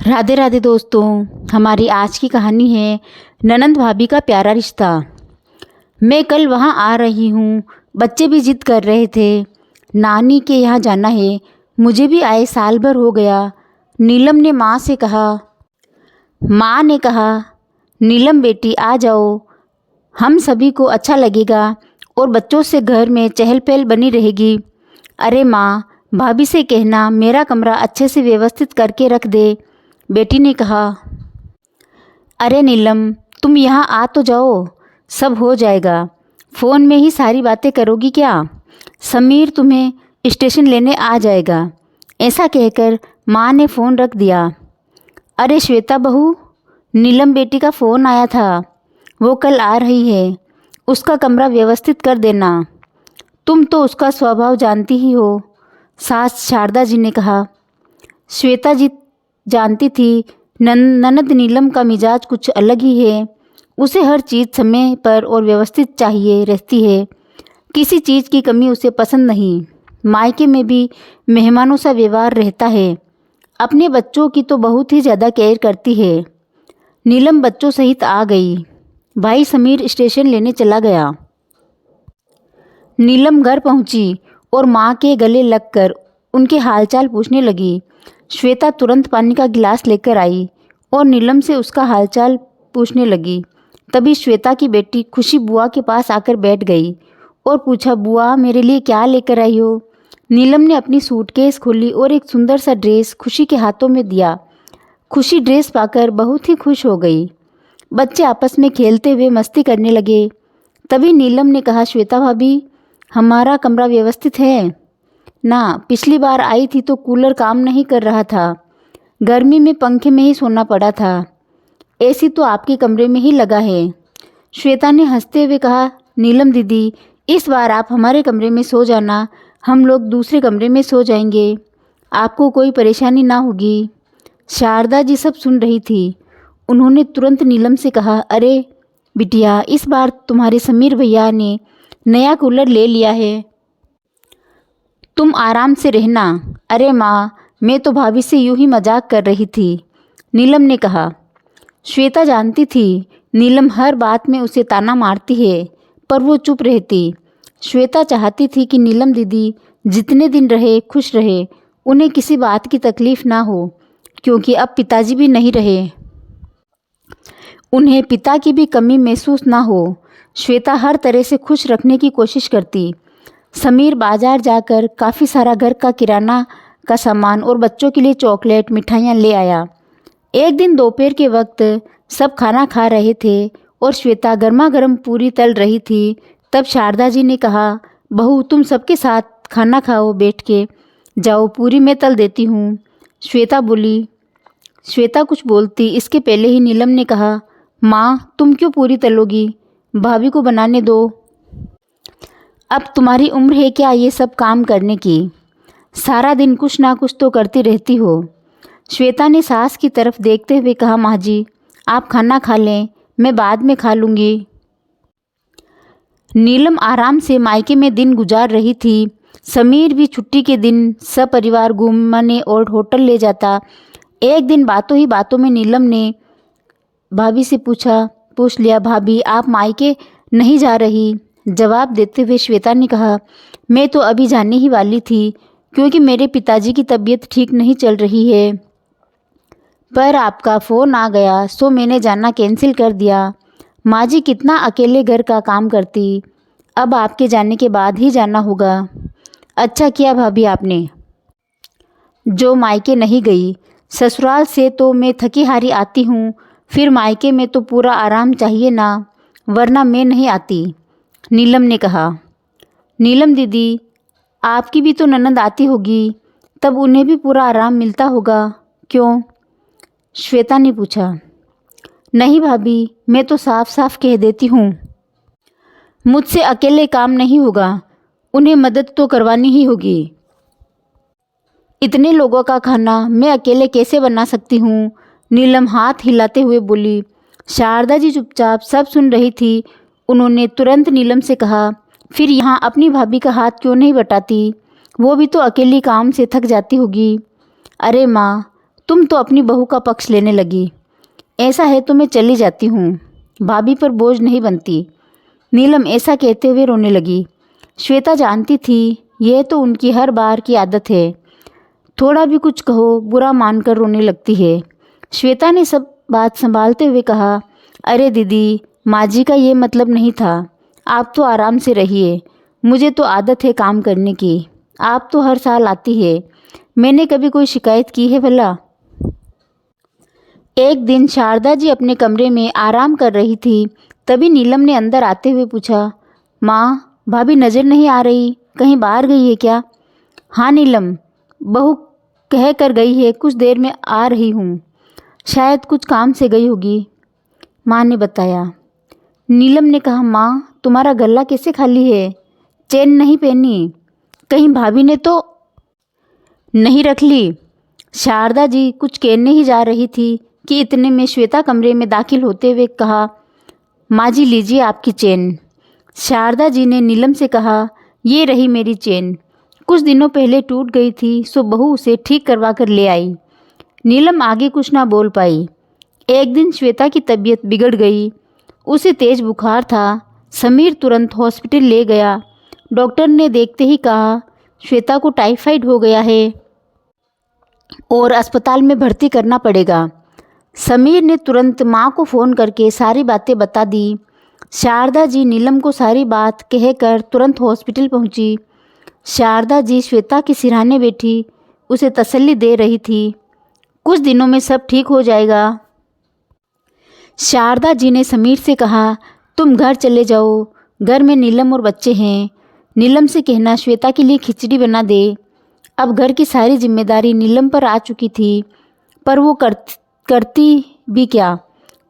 राधे राधे दोस्तों। हमारी आज की कहानी है ननंद भाभी का प्यारा रिश्ता। मैं कल वहाँ आ रही हूँ। बच्चे भी जिद कर रहे थे, नानी के यहाँ जाना है। मुझे भी आए साल भर हो गया। नीलम ने माँ से कहा। माँ ने कहा, नीलम बेटी आ जाओ, हम सभी को अच्छा लगेगा और बच्चों से घर में चहल पहल बनी रहेगी। अरे माँ, भाभी से कहना मेरा कमरा अच्छे से व्यवस्थित करके रख दे, बेटी ने कहा। अरे नीलम, तुम यहाँ आ तो जाओ, सब हो जाएगा। फ़ोन में ही सारी बातें करोगी क्या? समीर तुम्हें स्टेशन लेने आ जाएगा। ऐसा कहकर माँ ने फ़ोन रख दिया। अरे श्वेता बहू, नीलम बेटी का फ़ोन आया था, वो कल आ रही है। उसका कमरा व्यवस्थित कर देना। तुम तो उसका स्वभाव जानती ही हो, सास शारदा जी ने कहा। श्वेता जी जानती थी ननद नीलम का मिजाज कुछ अलग ही है। उसे हर चीज़ समय पर और व्यवस्थित चाहिए रहती है। किसी चीज़ की कमी उसे पसंद नहीं। मायके में भी मेहमानों सा व्यवहार रहता है। अपने बच्चों की तो बहुत ही ज़्यादा केयर करती है। नीलम बच्चों सहित आ गई। भाई समीर स्टेशन लेने चला गया। नीलम घर पहुंची और माँ के गले लगकर उनके हालचाल पूछने लगी। श्वेता तुरंत पानी का गिलास लेकर आई और नीलम से उसका हालचाल पूछने लगी। तभी श्वेता की बेटी खुशी बुआ के पास आकर बैठ गई और पूछा, बुआ मेरे लिए क्या लेकर आई हो? नीलम ने अपनी सूटकेस खोली और एक सुंदर सा ड्रेस खुशी के हाथों में दिया। खुशी ड्रेस पाकर बहुत ही खुश हो गई। बच्चे आपस में खेलते हुए मस्ती करने लगे। तभी नीलम ने कहा, श्वेता भाभी, हमारा कमरा व्यवस्थित है ना? पिछली बार आई थी तो कूलर काम नहीं कर रहा था। गर्मी में पंखे में ही सोना पड़ा था। एसी तो आपके कमरे में ही लगा है। श्वेता ने हंसते हुए कहा, नीलम दीदी, इस बार आप हमारे कमरे में सो जाना, हम लोग दूसरे कमरे में सो जाएंगे। आपको कोई परेशानी ना होगी। शारदा जी सब सुन रही थी। उन्होंने तुरंत नीलम से कहा, अरे बिटिया, इस बार तुम्हारे समीर भैया ने नया कूलर ले लिया है, तुम आराम से रहना। अरे माँ, मैं तो भाभी से यूं ही मजाक कर रही थी, नीलम ने कहा। श्वेता जानती थी नीलम हर बात में उसे ताना मारती है, पर वो चुप रहती। श्वेता चाहती थी कि नीलम दीदी जितने दिन रहे खुश रहे, उन्हें किसी बात की तकलीफ़ ना हो, क्योंकि अब पिताजी भी नहीं रहे, उन्हें पिता की भी कमी महसूस ना हो। श्वेता हर तरह से खुश रखने की कोशिश करती। समीर बाजार जाकर काफ़ी सारा घर का किराना का सामान और बच्चों के लिए चॉकलेट मिठाइयाँ ले आया। एक दिन दोपहर के वक्त सब खाना खा रहे थे और श्वेता गर्मा गर्म पूरी तल रही थी। तब शारदा जी ने कहा, बहू तुम सबके साथ खाना खाओ बैठ के, जाओ पूरी मैं तल देती हूँ। श्वेता बोली। श्वेता कुछ बोलती इसके पहले ही नीलम ने कहा, माँ तुम क्यों पूरी तलोगी, भाभी को बनाने दो। अब तुम्हारी उम्र है क्या ये सब काम करने की? सारा दिन कुछ ना कुछ तो करती रहती हो। श्वेता ने सास की तरफ देखते हुए कहा, माँ जी आप खाना खा लें, मैं बाद में खा लूँगी। नीलम आराम से मायके में दिन गुजार रही थी। समीर भी छुट्टी के दिन सपरिवार घूमने और होटल ले जाता। एक दिन बातों ही बातों में नीलम ने भाभी से पूछ लिया, भाभी आप मायके नहीं जा रही? जवाब देते हुए श्वेता ने कहा, मैं तो अभी जाने ही वाली थी, क्योंकि मेरे पिताजी की तबीयत ठीक नहीं चल रही है, पर आपका फ़ोन आ गया सो मैंने जाना कैंसिल कर दिया। माँ जी कितना अकेले घर का काम करती, अब आपके जाने के बाद ही जाना होगा। अच्छा किया भाभी आपने जो मायके नहीं गई। ससुराल से तो मैं थकी हारी आती हूँ, फिर मायके में तो पूरा आराम चाहिए ना, वरना मैं नहीं आती, नीलम ने कहा। नीलम दीदी, आपकी भी तो ननद आती होगी, तब उन्हें भी पूरा आराम मिलता होगा, क्यों? श्वेता ने पूछा। नहीं भाभी, मैं तो साफ साफ कह देती हूँ, मुझसे अकेले काम नहीं होगा, उन्हें मदद तो करवानी ही होगी। इतने लोगों का खाना मैं अकेले कैसे बना सकती हूँ, नीलम हाथ हिलाते हुए बोली। शारदा जी चुपचाप सब सुन रही थी। उन्होंने तुरंत नीलम से कहा, फिर यहाँ अपनी भाभी का हाथ क्यों नहीं बटाती, वो भी तो अकेली काम से थक जाती होगी। अरे माँ, तुम तो अपनी बहू का पक्ष लेने लगी। ऐसा है तो मैं चली जाती हूँ, भाभी पर बोझ नहीं बनती। नीलम ऐसा कहते हुए रोने लगी। श्वेता जानती थी यह तो उनकी हर बार की आदत है, थोड़ा भी कुछ कहो बुरा मानकर रोने लगती है। श्वेता ने सब बात संभालते हुए कहा, अरे दीदी, माँ जी का ये मतलब नहीं था, आप तो आराम से रहिए, मुझे तो आदत है काम करने की, आप तो हर साल आती है, मैंने कभी कोई शिकायत की है भला। एक दिन शारदा जी अपने कमरे में आराम कर रही थी, तभी नीलम ने अंदर आते हुए पूछा, माँ, भाभी नज़र नहीं आ रही, कहीं बाहर गई है क्या? हाँ नीलम, बहू कह कर गई है कुछ देर में आ रही हूँ, शायद कुछ काम से गई होगी, माँ ने बताया। नीलम ने कहा, माँ, तुम्हारा गला कैसे खाली है, चेन नहीं पहनी, कहीं भाभी ने तो नहीं रख ली? शारदा जी कुछ कहने ही जा रही थी कि इतने में श्वेता कमरे में दाखिल होते हुए कहा, माँ जी लीजिए आपकी चेन। शारदा जी ने नीलम से कहा, ये रही मेरी चेन, कुछ दिनों पहले टूट गई थी, सो बहू उसे ठीक करवा कर ले आई। नीलम आगे कुछ ना बोल पाई। एक दिन श्वेता की तबीयत बिगड़ गई, उसे तेज बुखार था। समीर तुरंत हॉस्पिटल ले गया। डॉक्टर ने देखते ही कहा, श्वेता को टाइफाइड हो गया है और अस्पताल में भर्ती करना पड़ेगा। समीर ने तुरंत माँ को फ़ोन करके सारी बातें बता दी। शारदा जी नीलम को सारी बात कहकर तुरंत हॉस्पिटल पहुँची। शारदा जी श्वेता के सिरहाने बैठी उसे तसल्ली दे रही थी, कुछ दिनों में सब ठीक हो जाएगा। शारदा जी ने समीर से कहा, तुम घर चले जाओ, घर में नीलम और बच्चे हैं, नीलम से कहना श्वेता के लिए खिचड़ी बना दे। अब घर की सारी जिम्मेदारी नीलम पर आ चुकी थी, पर वो करती भी क्या,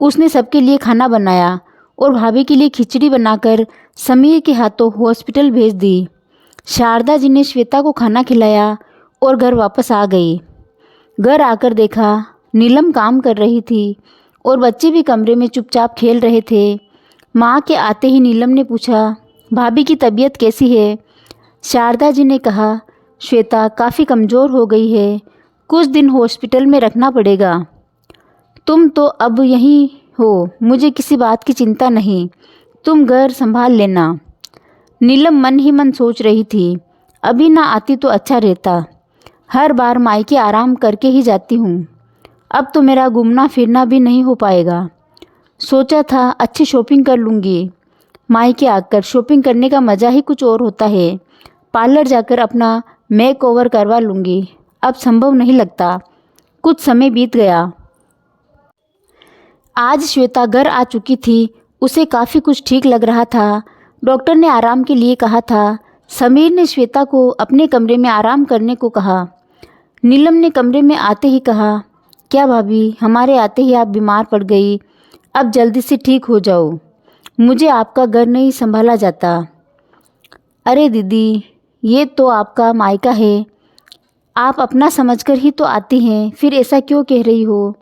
उसने सबके लिए खाना बनाया और भाभी के लिए खिचड़ी बनाकर समीर के हाथों हॉस्पिटल भेज दी। शारदा जी ने श्वेता को खाना खिलाया और घर वापस आ गई। घर आकर देखा नीलम काम कर रही थी और बच्चे भी कमरे में चुपचाप खेल रहे थे। माँ के आते ही नीलम ने पूछा, भाभी की तबीयत कैसी है? शारदा जी ने कहा, श्वेता काफ़ी कमज़ोर हो गई है, कुछ दिन हॉस्पिटल में रखना पड़ेगा। तुम तो अब यहीं हो, मुझे किसी बात की चिंता नहीं, तुम घर संभाल लेना। नीलम मन ही मन सोच रही थी, अभी ना आती तो अच्छा रहता, हर बार मायके आराम करके ही जाती हूँ, अब तो मेरा घूमना फिरना भी नहीं हो पाएगा। सोचा था अच्छी शॉपिंग कर लूँगी, मायके आकर शॉपिंग करने का मज़ा ही कुछ और होता है, पार्लर जाकर अपना मेक ओवर करवा लूँगी, अब संभव नहीं लगता। कुछ समय बीत गया। आज श्वेता घर आ चुकी थी, उसे काफ़ी कुछ ठीक लग रहा था। डॉक्टर ने आराम के लिए कहा था। समीर ने श्वेता को अपने कमरे में आराम करने को कहा। नीलम ने कमरे में आते ही कहा, क्या भाभी, हमारे आते ही आप बीमार पड़ गई, अब जल्दी से ठीक हो जाओ, मुझे आपका घर नहीं संभाला जाता। अरे दीदी, ये तो आपका मायका है, आप अपना समझकर ही तो आती हैं, फिर ऐसा क्यों कह रही हो?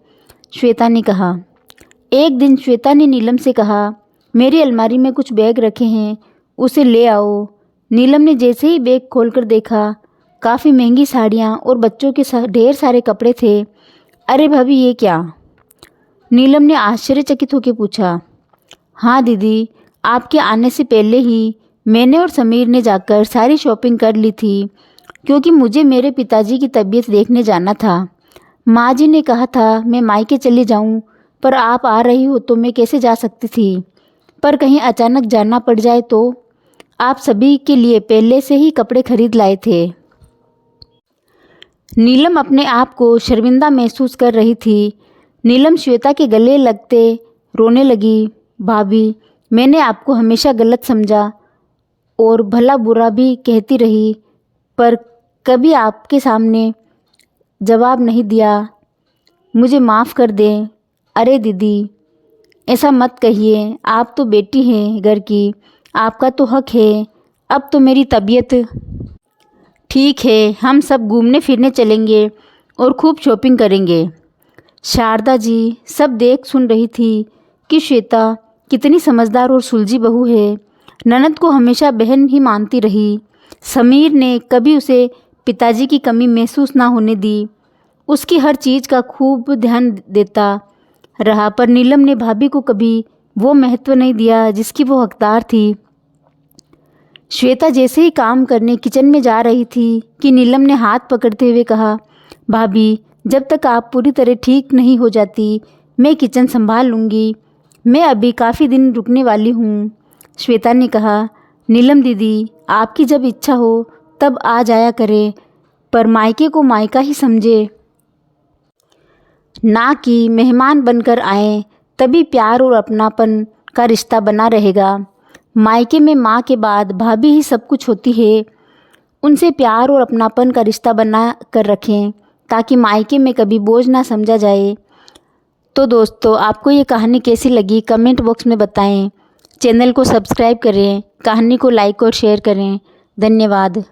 श्वेता ने कहा। एक दिन श्वेता ने नीलम से कहा, मेरी अलमारी में कुछ बैग रखे हैं, उसे ले आओ। नीलम ने जैसे ही बैग खोलकर देखा, काफ़ी महंगी साड़ियाँ और बच्चों के ढेर सारे कपड़े थे। अरे भाभी, ये क्या? नीलम ने आश्चर्यचकित होकर पूछा। हाँ दीदी, आपके आने से पहले ही मैंने और समीर ने जाकर सारी शॉपिंग कर ली थी, क्योंकि मुझे मेरे पिताजी की तबीयत देखने जाना था। माँ जी ने कहा था मैं मायके चली जाऊँ, पर आप आ रही हो तो मैं कैसे जा सकती थी, पर कहीं अचानक जाना पड़ जाए तो। आप सभी के लिए पहले से ही कपड़े खरीद लाए थे। नीलम अपने आप को शर्मिंदा महसूस कर रही थी। नीलम श्वेता के गले लगते रोने लगी। भाभी, मैंने आपको हमेशा गलत समझा और भला बुरा भी कहती रही, पर कभी आपके सामने जवाब नहीं दिया, मुझे माफ़ कर दें। अरे दीदी, ऐसा मत कहिए, आप तो बेटी हैं घर की, आपका तो हक है। अब तो मेरी तबीयत ठीक है, हम सब घूमने फिरने चलेंगे और खूब शॉपिंग करेंगे। शारदा जी सब देख सुन रही थी कि श्वेता कितनी समझदार और सुलझी बहू है। ननद को हमेशा बहन ही मानती रही। समीर ने कभी उसे पिताजी की कमी महसूस ना होने दी। उसकी हर चीज़ का खूब ध्यान देता रहा, पर नीलम ने भाभी को कभी वो महत्व नहीं दिया जिसकी वो हकदार थी। श्वेता जैसे ही काम करने किचन में जा रही थी कि नीलम ने हाथ पकड़ते हुए कहा, भाभी, जब तक आप पूरी तरह ठीक नहीं हो जाती मैं किचन संभाल लूँगी। मैं अभी काफ़ी दिन रुकने वाली हूँ। श्वेता ने कहा, नीलम दीदी, आपकी जब इच्छा हो तब आ जाया करें, पर मायके को मायका ही समझे, ना कि मेहमान बनकर आए। तभी प्यार और अपनापन का रिश्ता बना रहेगा। मायके में माँ के बाद भाभी ही सब कुछ होती है। उनसे प्यार और अपनापन का रिश्ता बना कर रखें ताकि मायके में कभी बोझ ना समझा जाए। तो दोस्तों, आपको ये कहानी कैसी लगी कमेंट बॉक्स में बताएं। चैनल को सब्सक्राइब करें, कहानी को लाइक और शेयर करें। धन्यवाद।